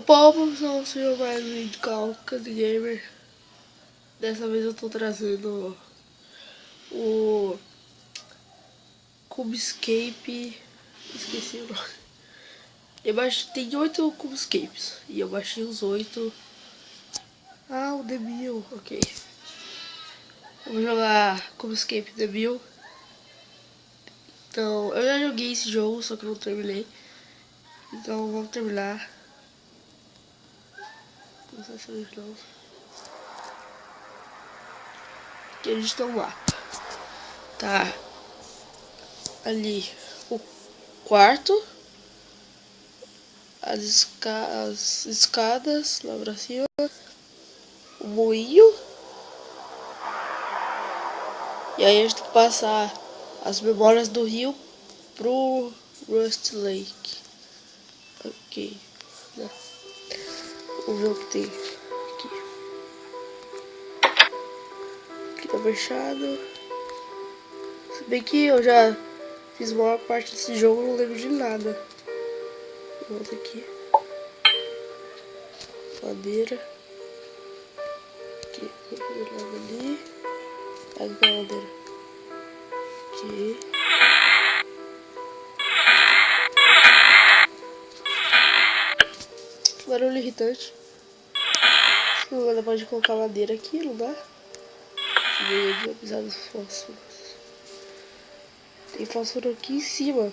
povo, sou o senhor mais de Calca de Gamer. Dessa vez eu tô trazendo o Cubescape. Esqueci o nome. Tem 8 Cubescapes e eu baixei os 8. Ah, o The Mill, ok. Eu vou jogar Cubescape The Mill. Então, eu já joguei esse jogo, só que eu não terminei. Então, vamos terminar. Não sei se eles não. Que eles estão lá. Tá. Ali o quarto. As escadas lá pra cima. O moinho. E aí a gente tem que passar as memórias do rio pro Rust Lake. Ok. Vamos ver o que tem aqui. Aqui tá fechado. Se bem que eu já fiz a maior parte desse jogo, não lembro de nada. Volta aqui. Madeira. Aqui. Ali. Pega a madeira. Aqui. Barulho irritante. Não pode colocar madeira aqui, não dá? Vou pisar dos fósforos. Tem fósforo aqui em cima.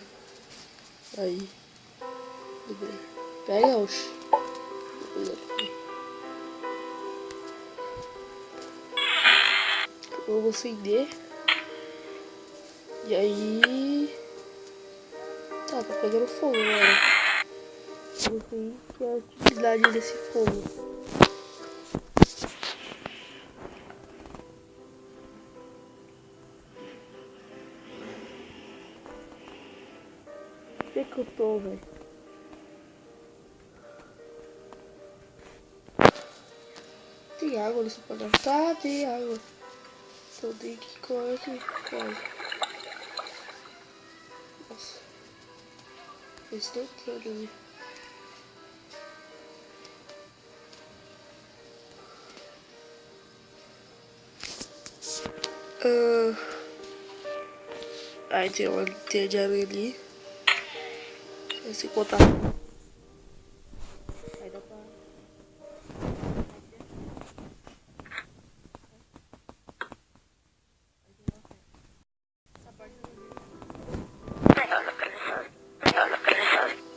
Aí. Pega, oxe. Eu vou acender. E aí. Tá pegando fogo agora. Eu sei que é a utilidade desse fogo. Onde é que eu tô, velho? Tem água nesse panela? Tá, tem água. Então tem que colar aqui. Nossa. Fez tanto ali. Aí tem uma teia de aranha ali. Se contar. Aí dá pra. Essa parte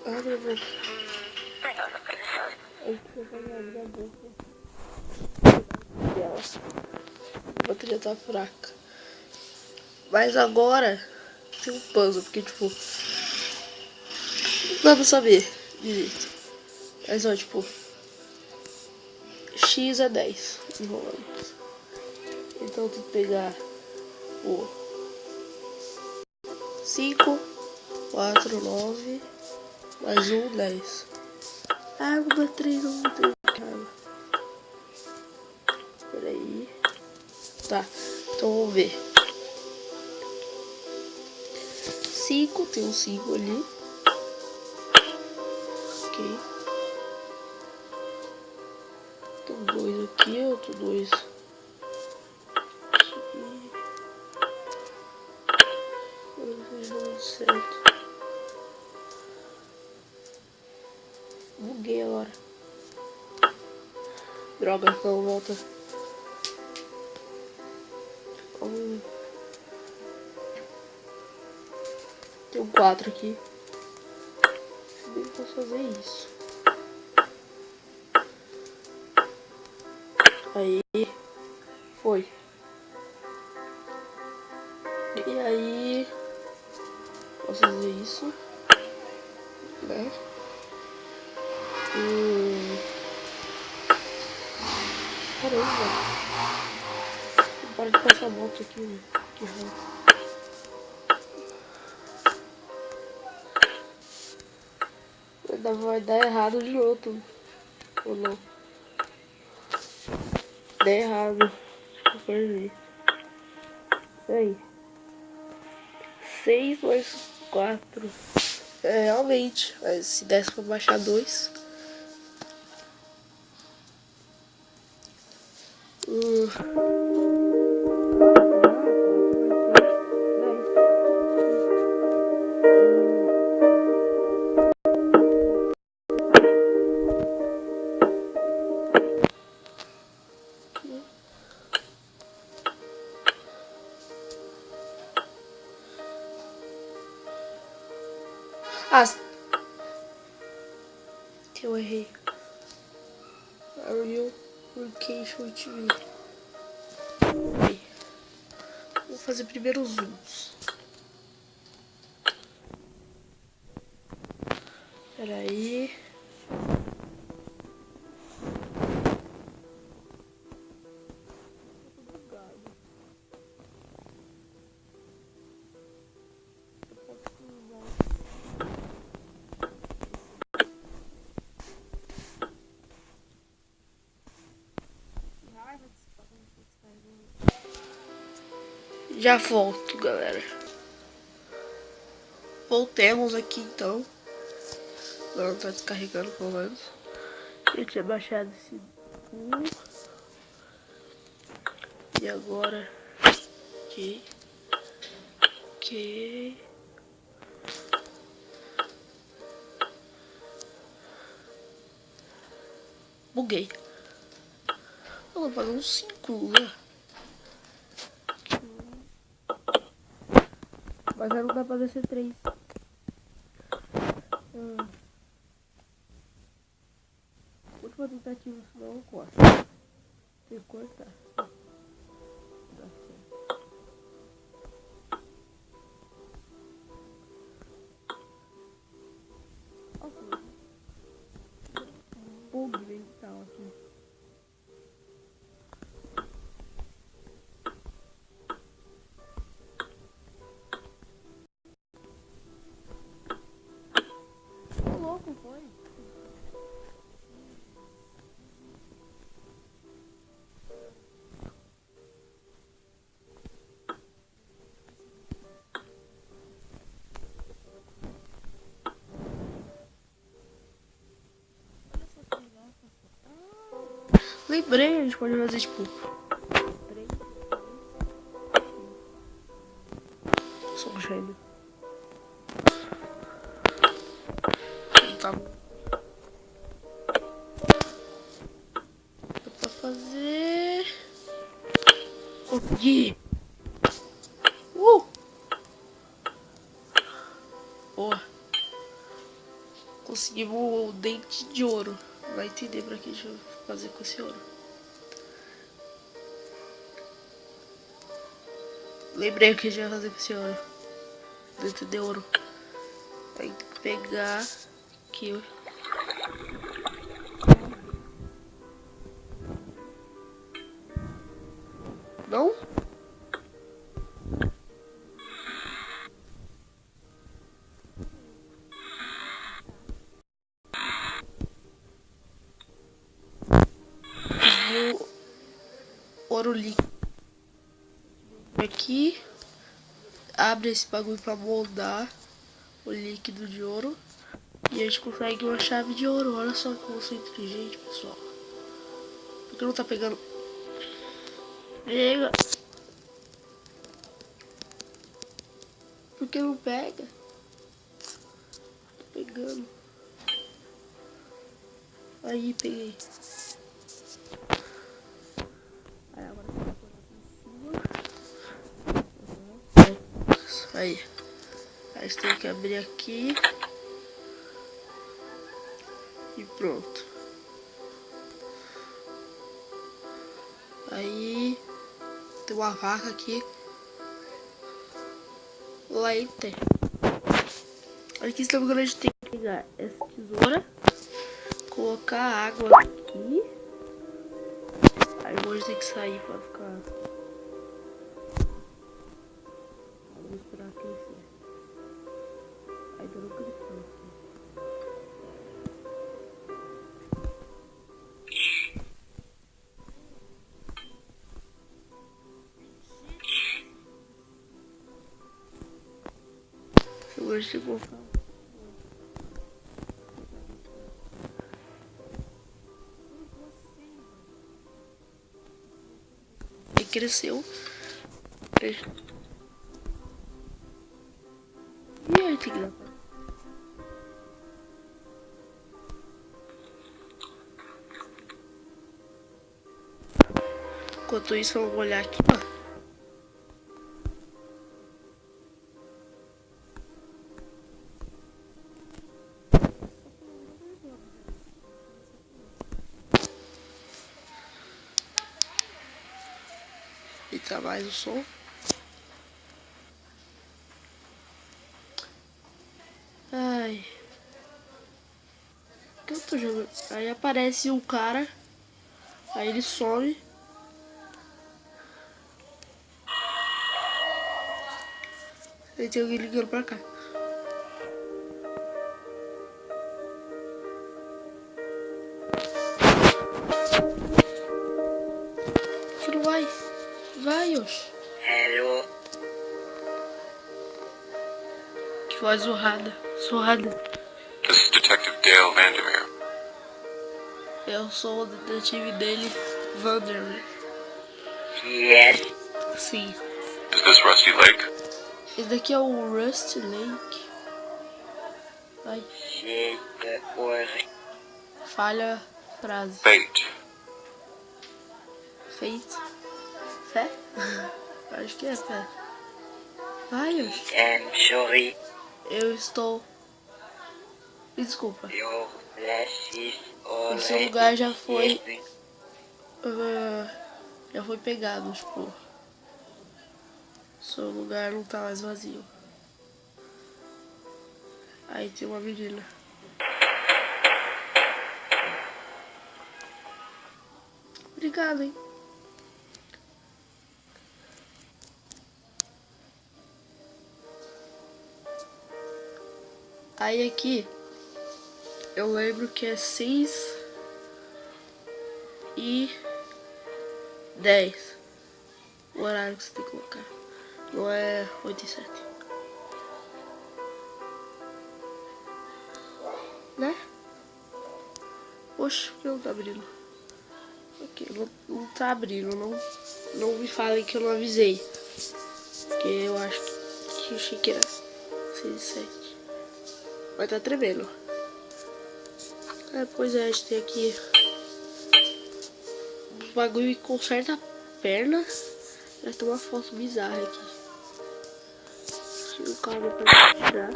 ah, meu Deus. Aí você vai abrir a boca. A bateria tá fraca. Mas agora tem um puzzle, porque tipo. Não dá pra saber direito. Mas ó, tipo. X é 10. Enrolando. Então tem que pegar o 5, 4, 9, mais 1, 10. Ah, não é 3, não é 3. Peraí. Tá, então vamos ver. 5, tem um 5 ali. Ok. Tem um 2 aqui, outro 2 aqui. Certo. Buguei agora. Droga, não volta. Tem um 4 aqui. Se bem que posso fazer isso. Aí. Foi. E aí. Posso fazer isso. Né? Caramba. Para de passar a moto aqui, velho. Que raiva. Vai dar errado de novo. Ou não? Dá errado. Eu perdi. Aí. 6 mais 4. É, realmente. Mas se desse pra baixar 2. Ah, que eu errei. Arial Vacation TV. Vou fazer primeiro os zooms. Pera aí. Já volto, galera. Voltemos aqui então. Agora não tá descarregando pelo menos. Eu tinha baixado esse e agora ok. Buguei. Eu vou fazer um 5 lá. Mas não dá pra descer 3. Última tentativa, senão eu corto. Tem que cortar. Dá certo. Nossa, bug mental aqui. Tô louco, foi? Lembrei, a gente pode fazer tipo. Sou um gênio. Tá bom. Dá pra fazer. Consegui! Boa! Conseguimos o dente de ouro. Vai entender pra que a gente vai fazer com esse ouro. Lembrei o que a gente vai fazer com esse ouro. Dente de ouro. Vai pegar aqui. Não? O ouro líquido. Aqui. Abre esse bagulho pra moldar o líquido de ouro. E a gente consegue uma chave de ouro. Olha só que eu sou inteligente, pessoal. Por que não tá pegando? Pega. Por que não pega? Tô pegando. Aí, peguei. Aí, agora você vai colocar aqui em cima. Aí. Aí você tem que abrir aqui. E pronto. Aí tem uma vaca aqui. Leite. Aqui estamos agora a gente tem que pegar essa tesoura. Colocar água aqui. Aí hoje tem que sair pra ficar. Vou esperar crescer. Aí eu não cresceu aqui. Hoje chegou. cresceu. E aí, tem que dar pra... Enquanto isso, eu vou olhar aqui, ó. Eita, mais o som. Ai. O que eu tô jogando? Aí aparece um cara. Aí ele some. Aí tem alguém ligando pra cá. Que não vai? Vai, oxe. Hello. Que voz zorrada. Zorrada. This is Detective Dale Vandermeer. Eu sou o detetive dele, Vandermeer. Yes. Sim. Is this Rusty Lake? Esse daqui é o Rusty Lake. Vai. Chega hoje. Falha frase. Fate. Feito. Fé? Acho que é fé. Vai, oxe. I'm sorry. Eu estou... Me desculpa. Your flash is O seu already lugar já foi... sleeping. já foi pegado, tipo... Seu lugar não tá mais vazio. Aí tem uma menina. Obrigado, hein? Aí aqui, eu lembro que é 6:10. O horário que você tem que colocar. Não é 8:07. Né? Oxe, por que não tá abrindo? Ok, não tá abrindo. Não me falem que eu não avisei. Porque eu acho que eu achei que era 6:07. Mas tá tremendo. Pois é, a gente tem aqui os bagulho que conserta a perna. Já tem uma foto bizarra aqui. Tira o cabo pra tirar.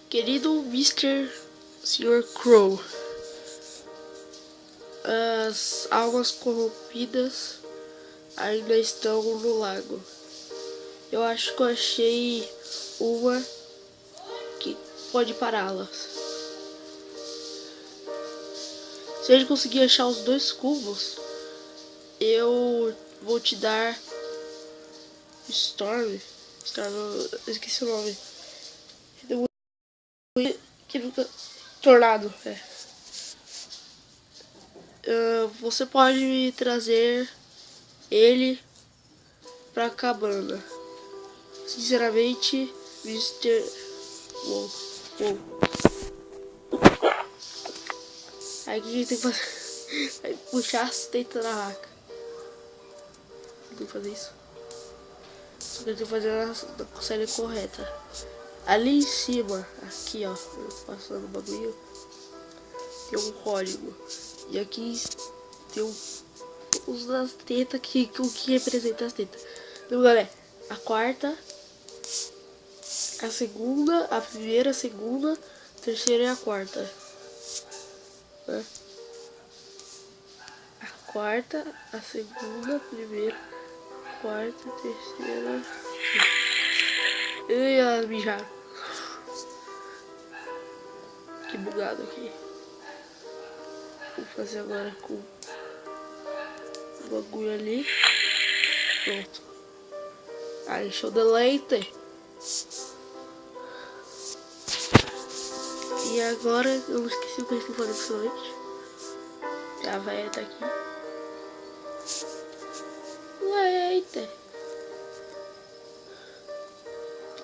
Querido Mr. Sr. Crow, as almas corrompidas ainda estão no lago. Eu acho que eu achei uma que pode pará-las. Se a gente conseguir achar os 2 cubos, eu vou te dar Storm, eu esqueci o nome. Tornado. Você pode me trazer ele pra cabana. Sinceramente, Mr. Uou. Aí o que a gente tem que fazer? Aí puxar as tetas da vaca. Tem que fazer isso. Só que eu tenho que fazer na série correta. Ali em cima, aqui ó, passando o bagulho, tem um código. E aqui tem os das tetas que representa as tetas. Então galera, a quarta, a segunda, a primeira, a segunda, a terceira e a quarta. Né? A quarta, a segunda, a primeira, a quarta, a terceira. E a mijar. Que bugado aqui. Vou fazer agora com o bagulho ali. Pronto. Aí, show the leite. E agora, eu esqueci o que a gente falou pessoalmente. A véia tá aqui. Leite.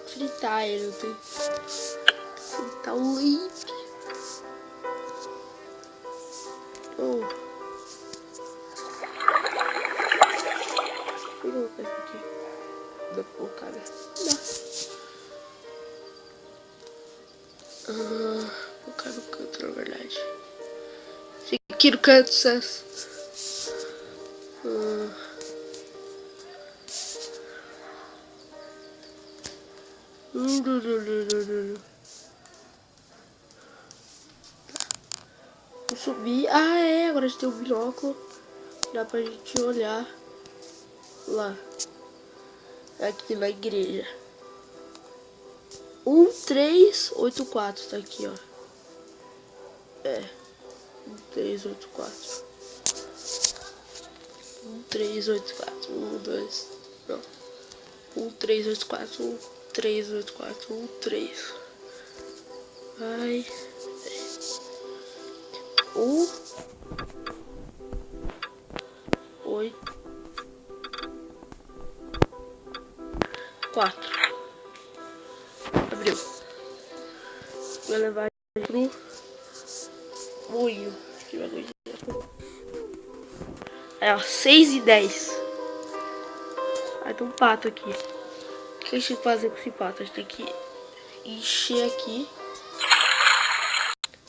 Fritar ele, não tem. Fritar o leite. Oh. Dá pra colocar, né? Dá. Colocar no canto, na verdade. Fica aqui no canto, César. Vou subir. Ah, é. Agora a gente tem um binóculo. Dá pra gente olhar lá. Aqui na igreja. 1384 tá aqui, ó. É. 1384. 1384. 2. Não. 1384. 1384. 13. Vai. 8. 4. Abriu. Vou levar pro moinho. É, ó, 6:10. Aí tem um pato aqui. O que a gente tem que fazer com esse pato? A gente tem que encher aqui.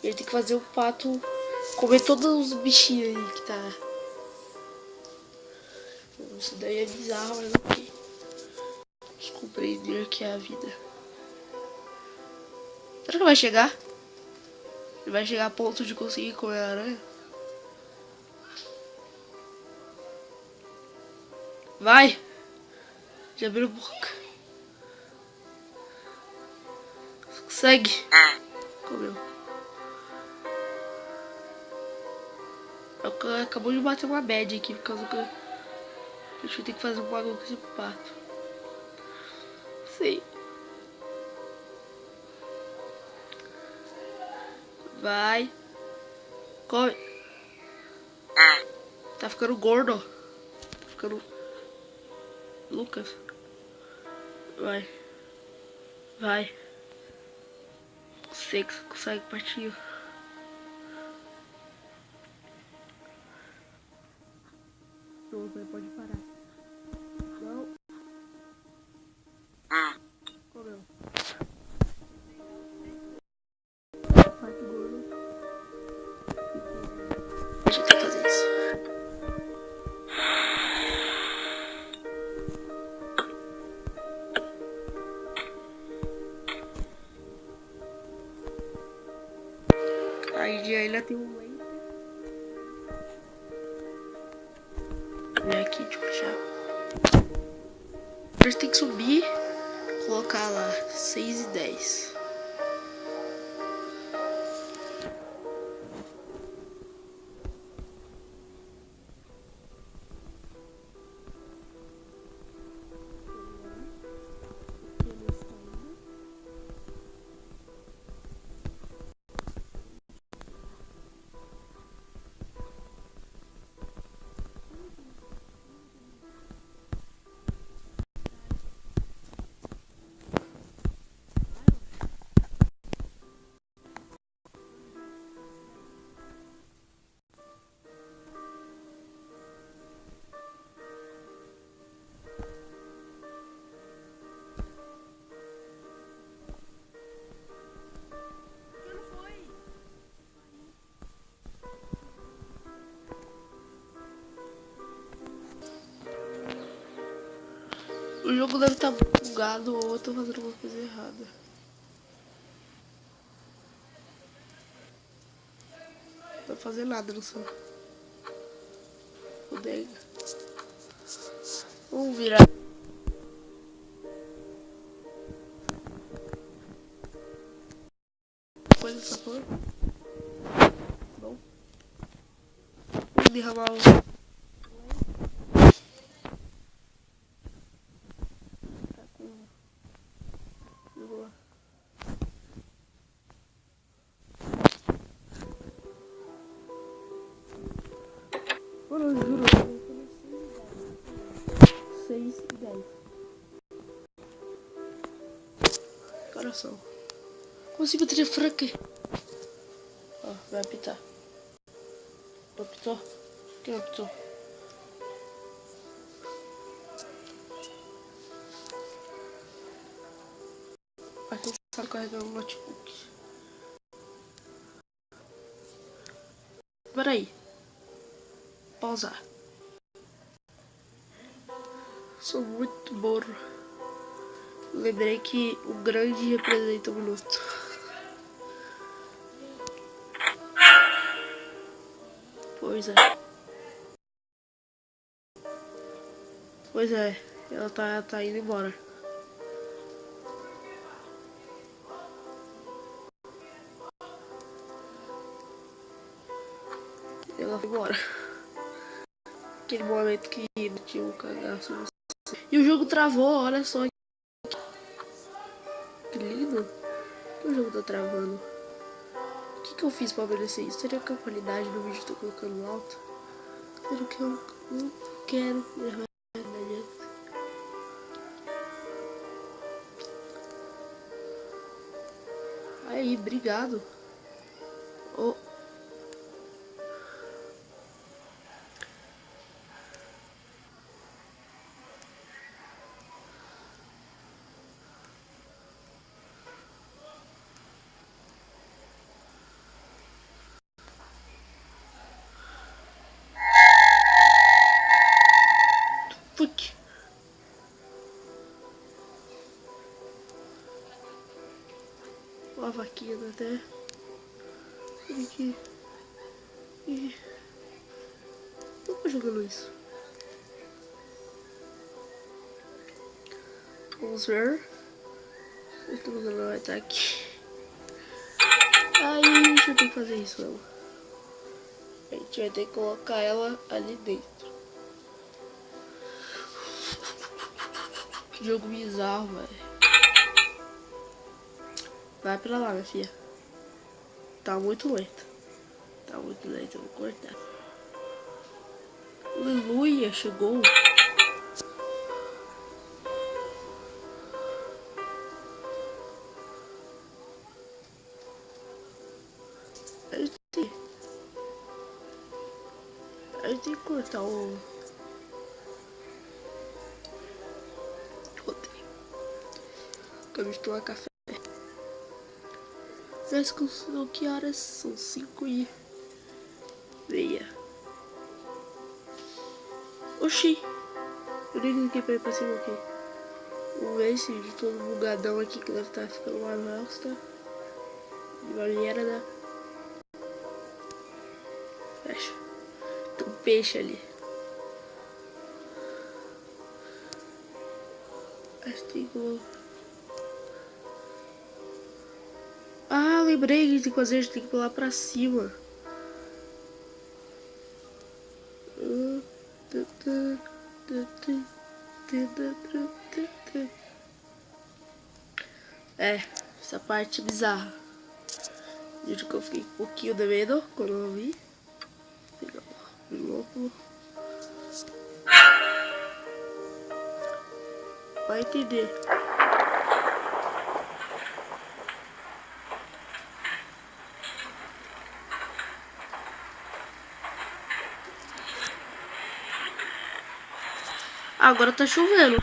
E ele tem que fazer o pato comer todos os bichinhos aí que tá. Isso daí é bizarro, mas ok. Vamos compreender que é a vida. Será que vai chegar? Ele vai chegar a ponto de conseguir comer a aranha? Vai! Já abriu a boca. Consegue. Comeu. Acabou de bater uma bad aqui por causa que a gente vai ter que fazer um bagulho com esse pato. Sim. Vai. Come. Tá ficando gordo, ó. Tá ficando... Lucas. Vai. Vai. Consegue partir. Pronto, pode parar. Não. Comeu. Pato gordo. Deixa eu tentar fazer isso. Aí ainda tem um lente. Vem aqui, tipo, já. A gente tem que subir, colocar lá 6:10. O jogo deve estar bugado ou eu tô fazendo alguma coisa errada. Não vai fazer nada no seu bodega. Vamos virar. Coisa dessa cor. Bom. Vamos derramar o... Mano, eu juro, 6:10. Coração. Consigo ter franque. Ó, vai apitar. Apitou? Quem apitou? Tá carregando o notebook. Peraí. Pausar. Sou muito burro. Lembrei que o grande representa o minuto. Pois é. Pois é. Ela tá indo embora. Ela foi embora. Aquele momento que tinha um cagaço. E o jogo travou, olha só. Que lindo. O jogo tá travando. O que eu fiz pra merecer isso? Seria que a qualidade do vídeo tô colocando alto? Seria que eu não quero errar. Aí, obrigado. Oh. Fuck. Uma vaquinha até. Aqui. Não tô jogando isso. Vamos ver. Esse não vai estar aqui. Aí a gente vai ter que fazer isso, não. A gente vai ter que colocar ela ali dentro. Que jogo bizarro, velho. Vai pra lá, minha filha. Tá muito lento. Tá muito lento, eu vou cortar. Aleluia, chegou. A gente tem que cortar o roteiro. Acabei de tomar café. Mas que horas são? 5:30. Oxi. Eu nem cliquei pra ir pra cima aqui. Vamos ver esse vídeo todo bugadão aqui que deve estar ficando uma bosta. Uma merda. Fecha. Tem um peixe ali. Acho que tem que... Ah, lembrei que tem que fazer, a gente tem que pular pra cima. É, essa parte bizarra. Vídeo que eu fiquei um pouquinho de medo quando eu vi. Pegar o binóculo. Vai entender. Agora tá chovendo.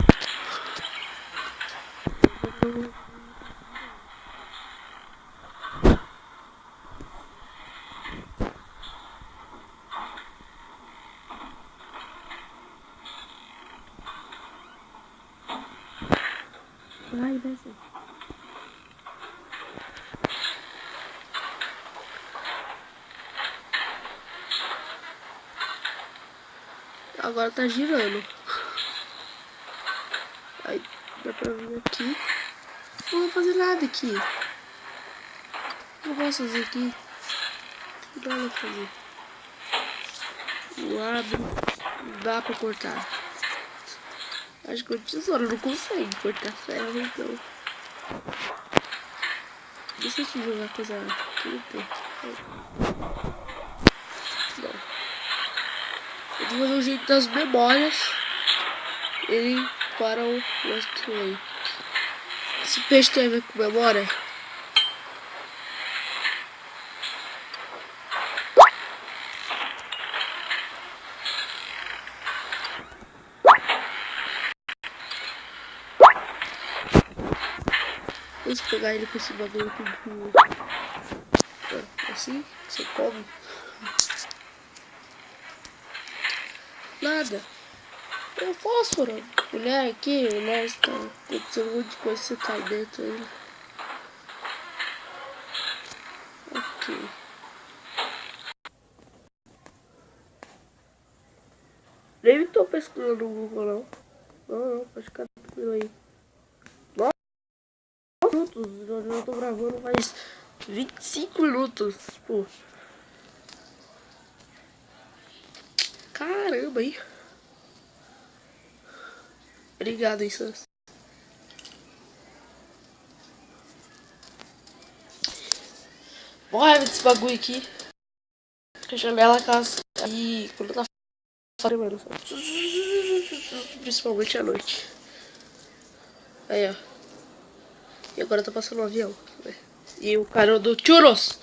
Vai, desce. Agora tá girando. Aí dá pra vir aqui. Não vou fazer nada aqui. Não posso fazer aqui. Não dá pra fazer. Eu abro. Não dá pra cortar. Acho que o tesouro não consegue cortar ferro, então. Deixa eu te jogar coisa aqui. Não. Eu vou fazer o jeito das memórias. Ele para o Westlake. Esse peixe tem a ver com memória? depois pegar ele com esse bagulho aqui do... Assim, você come. Nada. É o fósforo. Mulher aqui, nós tá acontecendo um monte de coisa, você cai dentro aí. Ok. Nem tô pesquisando no Google, não. Não, pode ficar tranquilo aí. 9 minutos, eu já tô gravando faz 25 minutos, pô. Caramba, aí. Obrigado, Insans. Morre desse bagulho aqui. A janela casa. Aí, quando tá fora, mano. Principalmente à noite. Aí, ó. E agora tá passando um avião. Né? E o cara do Churros.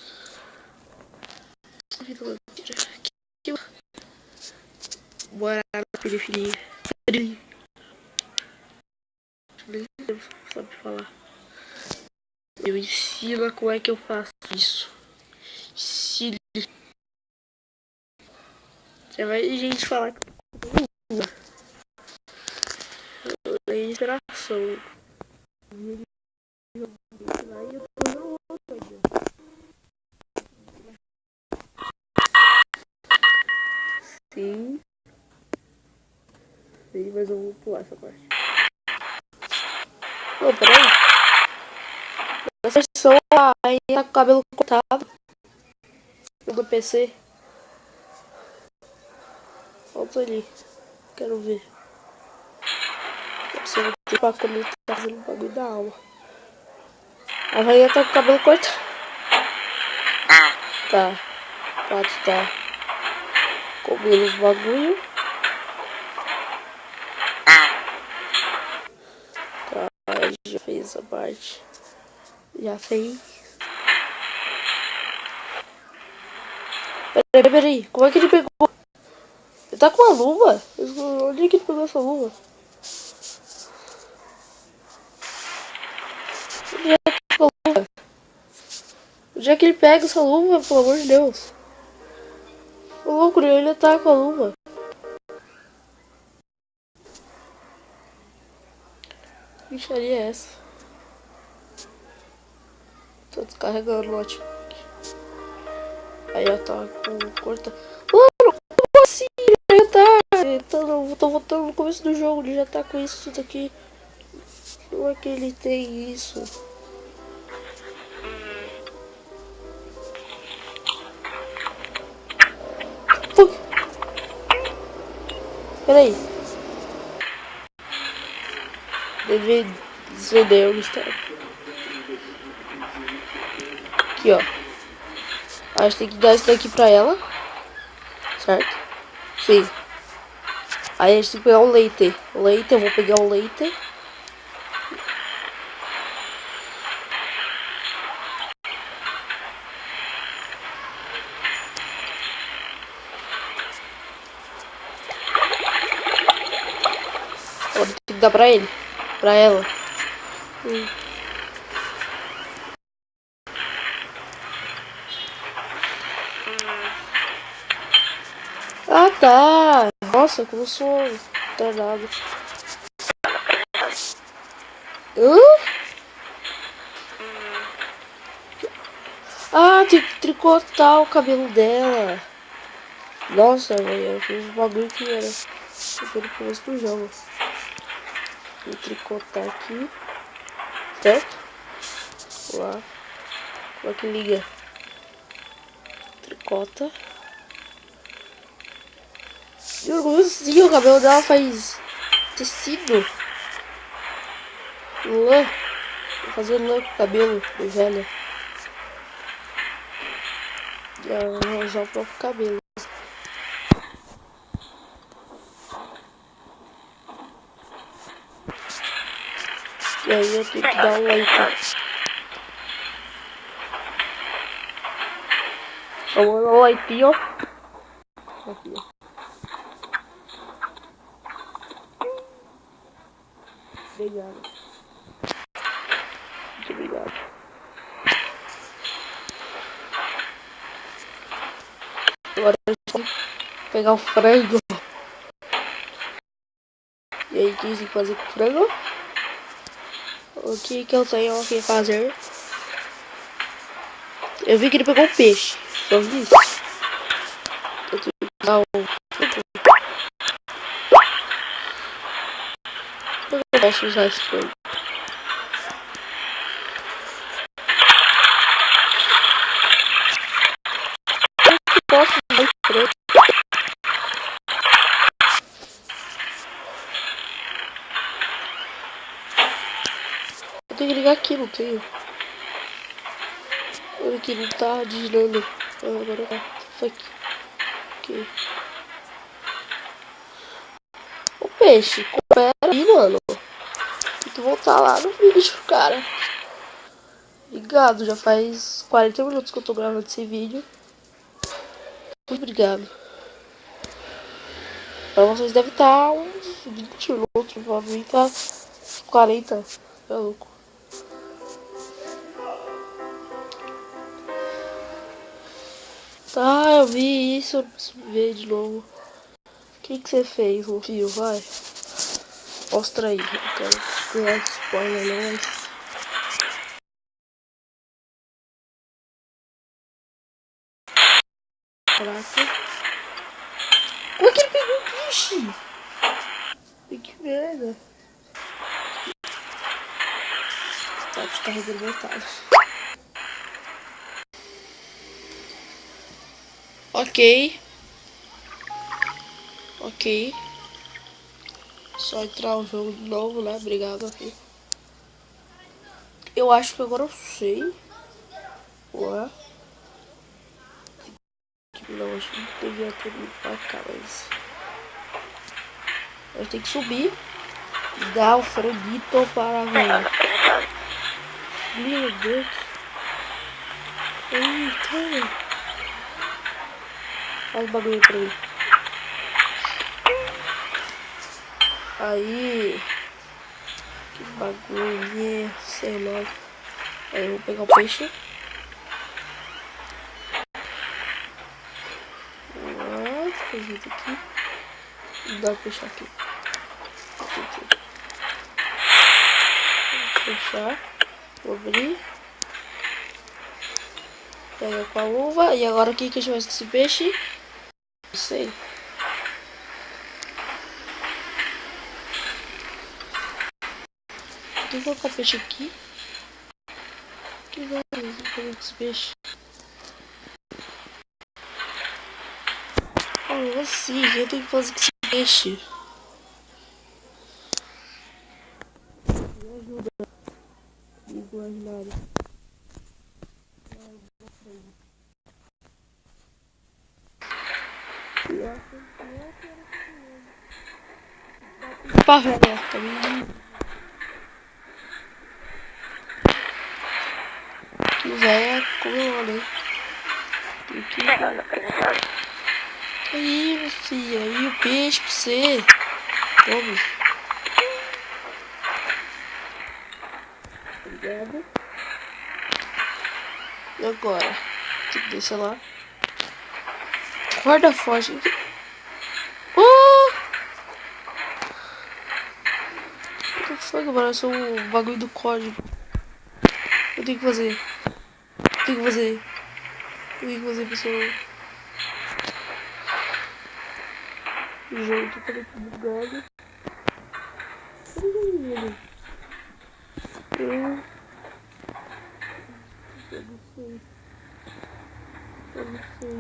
Bora na periferia. Nem sabe falar. Eu ensino como é que eu faço isso. Ensino. Já vai gente falar que é inspiração. Sim. Sim, mas eu vou pular essa parte. Ô, peraí. Essa versão aí tá com o cabelo cortado. Do PC. Volta ali. Quero ver. Você vai ter pra quando ele tá fazendo um bagulho da aula. A velha tá com o cabelo cortado. Tá. O pato tá comendo os bagulho. Tá, já fez essa parte. Já fez. Peraí. Como é que ele pegou? Ele tá com uma luva? Onde é que ele pegou essa luva? Onde é que ele pega essa luva, pelo amor de Deus? O louco, ele tá com a luva. Que bicharia é essa? Tô descarregando o notebook. Aí eu tá com corta. Mano, como assim? Ele tá. Tô voltando no começo do jogo, ele já tá com isso tudo aqui. Como é que ele tem isso? Peraí. Deve desvender o mistério. Aqui, ó. A gente tem que dar isso daqui pra ela. Certo? Sim. Aí a gente tem que pegar o leite. Eu vou pegar o leite. Agora tem que dar pra ele. Pra ela. Ah, tá. Nossa, como eu sou danado. Ah, tem que tricotar o cabelo dela. Nossa, velho, eu fiz um bagulho que era no começo do jogo. Vou tricotar aqui. Certo? Lá. Como é que liga? Tricota. Como assim? O cabelo dela faz tecido. Lã. Vou fazer lã com o cabelo de velha. E arranjar o próprio cabelo. E aí eu tenho que dar um leite. Vamos dar um leitinho. Aqui, ó. Obrigado. peixe, obrigado. Agora a gente vai pegar o frango. E aí, o que tem que fazer com o frango? O que eu tenho que fazer? Eu vi que ele pegou o peixe. Só vi isso. Eu tenho que usar o... Eu posso usar esse frango. Eu posso usar esse frango. Eu tenho que ligar aqui, não tenho. Olha aqui, não tá digitando. Ah, agora tá. Fuck. Ok. O peixe, coopera aí, mano. Tem que voltar lá no vídeo, cara. Obrigado, já faz 40 minutos que eu tô gravando esse vídeo. Muito obrigado. Pra vocês deve estar uns 20 minutos, pra mim tá 40. É louco. Tá, eu vi isso, eu preciso ver de novo. O que você fez, meu filho? Vai. Mostra aí. Eu quero ganhar spoiler, não, mas... Caraca. Como é que ele pegou o peixe? Que merda. Tá descarregando metade. Ok. Ok. Só entrar o jogo de novo, né? Obrigado aqui. Eu acho que agora eu sei. Ué. Não, acho que não devia ter ido pra cá, mas... A gente tem que subir e dar o franguito para a rua. Meu Deus. Eita. Faz o bagulho pra mim. Aí. Que bagulho, sei lá. Aí eu vou pegar o peixe. Tem jeito aqui. Dá pra fechar aqui. Aqui. Vou fechar. Vou abrir. Pega com a luva. E agora o que a gente faz com esse peixe? Não sei. Vou colocar o peixe aqui. O que vai fazer com esse peixe? Oh, assim, eu tenho que fazer com esse peixe. Me ajuda. Imaginário. Pá, também. Que véia, como eu olhei. Aí, meu filho, aí o peixe pra você. Tome. Obrigado. E agora? Tem que descer lá. Guarda forte. Oh! O que foi que apareceu o bagulho do código? Eu tenho que fazer. Pessoal. O jogo tá todo bugado. Eu não sei.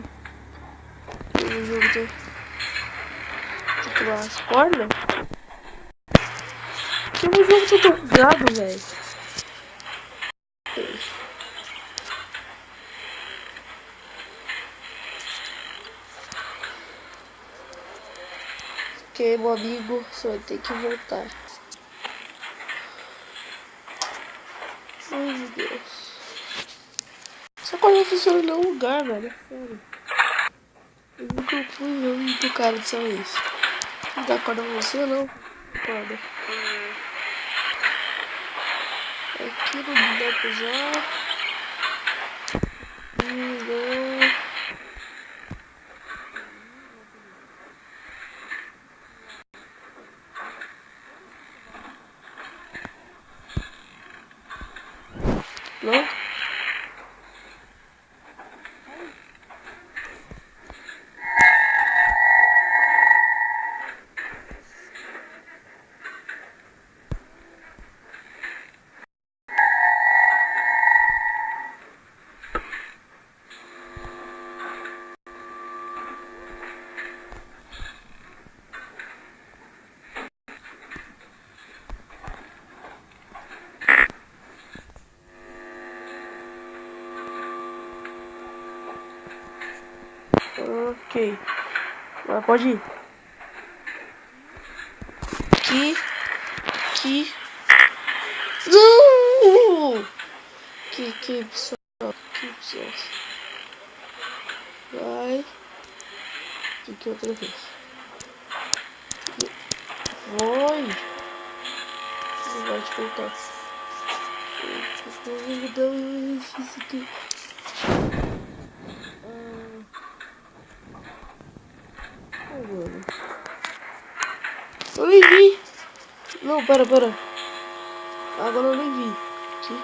O jogo tá... Tem que lá as cordas? O jogo tá tão bugado, velho. Ok, meu amigo, você vai ter que voltar. Ai, meu Deus. Essa coisa não funciona em nenhum lugar, velho. Sério. Eu nunca fui ver do cara de só isso. Não dá corda pra você, não? Corda. Aqui não dá pra usar. Não. Não? Ok. Agora pode ir. Aqui. Não! Que pessoal. Que pessoal. Vai. Aqui outra vez. Vai. Não vai te colocar. Eu vou dar um exercício aqui. Mano. Eu nem vi. Não, para. Agora eu nem vi. Aqui.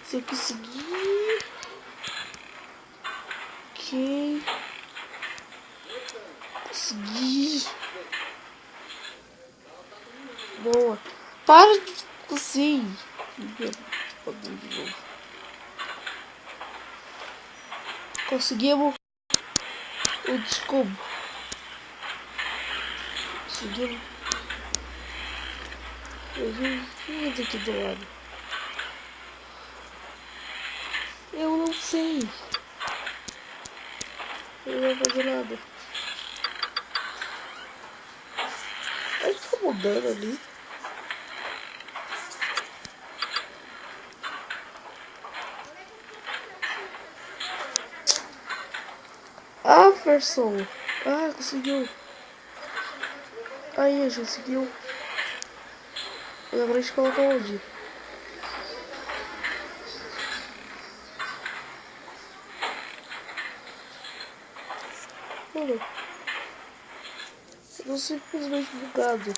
Se eu conseguir. Ok. Consegui. Boa. Para de conseguir. De novo. Conseguimos o descubo. Conseguimos. Vamos aqui do lado. Eu não sei. Eu não vou fazer nada. A gente tá mudando ali. Ah, Ferson. Ah, conseguiu. Aí, a gente conseguiu. Mas agora a gente coloca onde? Mano, eu tô simplesmente bugado.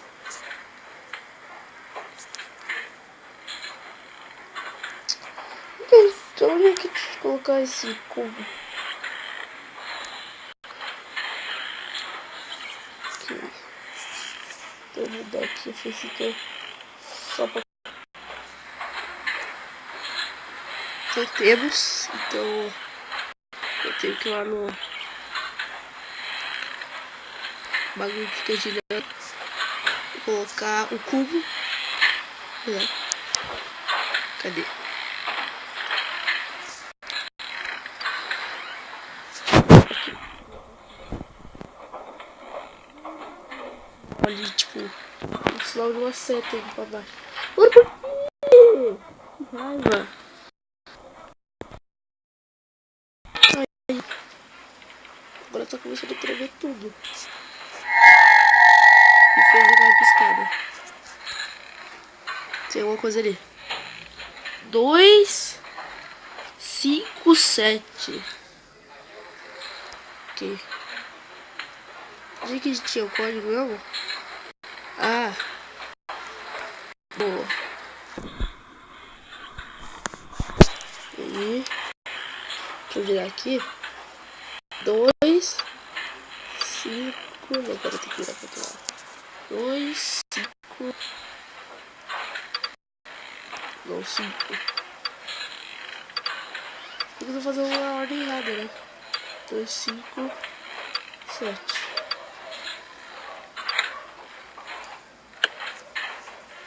Então, onde é que a gente colocar esse cubo? Ok. Então, eu vou mudar aqui a facecam só pra... Temos, então eu tenho que ir lá no bagulho que fica girando e colocar o cubo. Cadê? Aqui. Olha, tipo, um sinal de uma seta aí pra baixo. Por quê? Que raiva. Ai. Agora tá começando a tremer tudo. E fez uma piscada. Tem alguma coisa ali. 2, 5, 7. Ok. Onde que a gente tinha o código mesmo? Ah. Boa. E deixa eu virar aqui. 2, 5. Não, pera, tem que virar pra outro lado. 2, 5. Não, 5. Eu tô fazendo uma ordem errada, né? 2, 5, 7.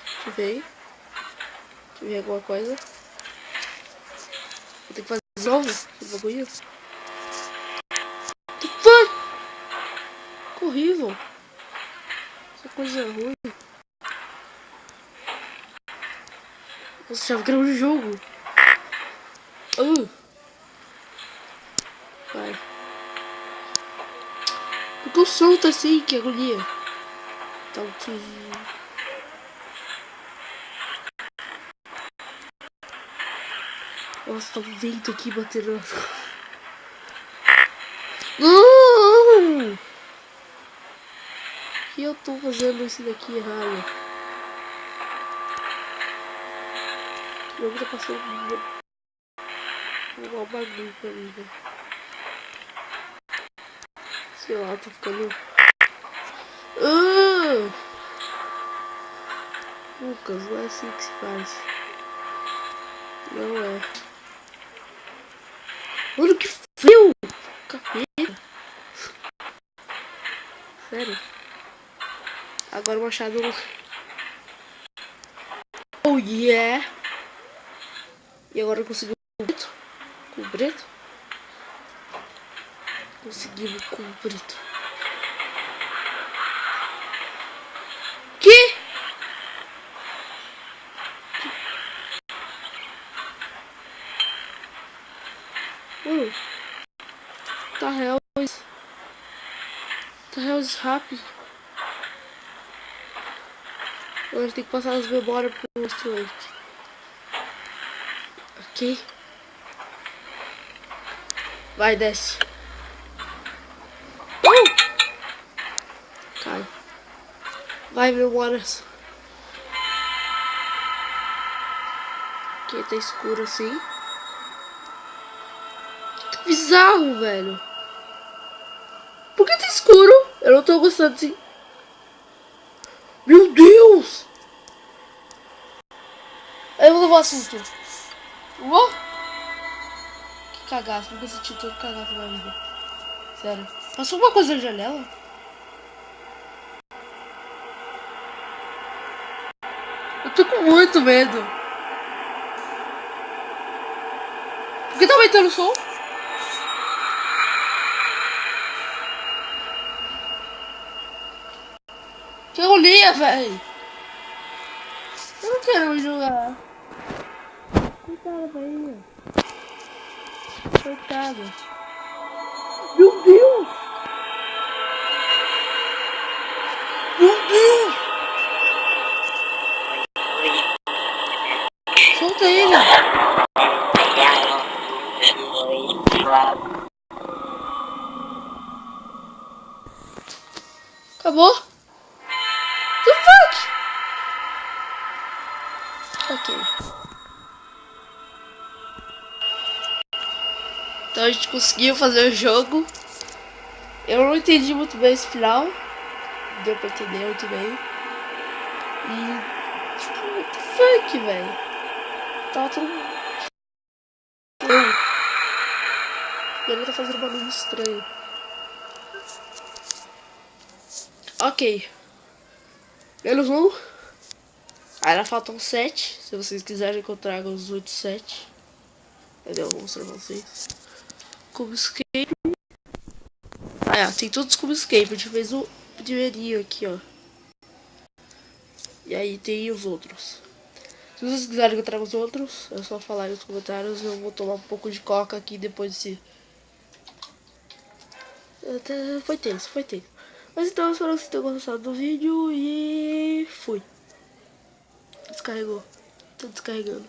Deixa eu ver aí. Deixa eu ver alguma coisa. Vou ter que fazer de novo esse bagulho. Que foi? Que horrível. Essa coisa ruim. Nossa, já criou um jogo. Vai. Por que o som tá assim? Que agonia. Tá um tiozinho. Nossa, tá um vento aqui batendo. Não! Que eu tô fazendo isso daqui errado? O jogo tá passando um bagulho pra mim, velho. Sei lá, tô ficando. Lucas, não é assim que se faz. Não é. Olha que frio! Capeta. Sério. Agora o machado. Oh yeah! E agora eu consegui o preto. Com o preto. Conseguimos com o preto. Que? Tá real. Tá real rápido. Agora tem que passar as memórias pro instrumento. Ok. Vai, desce. Cai. Vai, memórias. Aqui tá escuro assim. Que bizarro, velho. Por que tá escuro? Eu não tô gostando assim. Meu Deus! Eu vou levar assunto. Vou? Que cagaço. Nunca senti tanto cagaço na vida. Sério. Passou uma coisa na janela? Eu tô com muito medo. Por que tá aumentando o som? Que agonia, velho. Eu não quero jogar. Coitada, velho. Coitada. Meu Deus! Meu Deus! Solta ele! Acabou? The fuck? Ok. Então a gente conseguiu fazer o jogo. Eu não entendi muito bem esse final. Deu pra entender muito bem. E... tipo, what the fuck, velho? Tava todo mundo... E ele tá fazendo um barulho estranho. Ok. Menos um. Ainda faltam 7. Se vocês quiserem que eu traga os 8, 7. Entendeu? Vou mostrar pra vocês. Cubo Escape. Tem todos os Cubo Escape. A gente fez o primeirinho aqui, ó. E aí tem os outros. Se vocês quiserem que eu traga os outros, é só falar aí nos comentários. Eu vou tomar um pouco de coca aqui depois desse... Foi tenso, foi tenso. Mas então, eu espero que vocês tenham gostado do vídeo e... fui. Descarregou. Tô descarregando.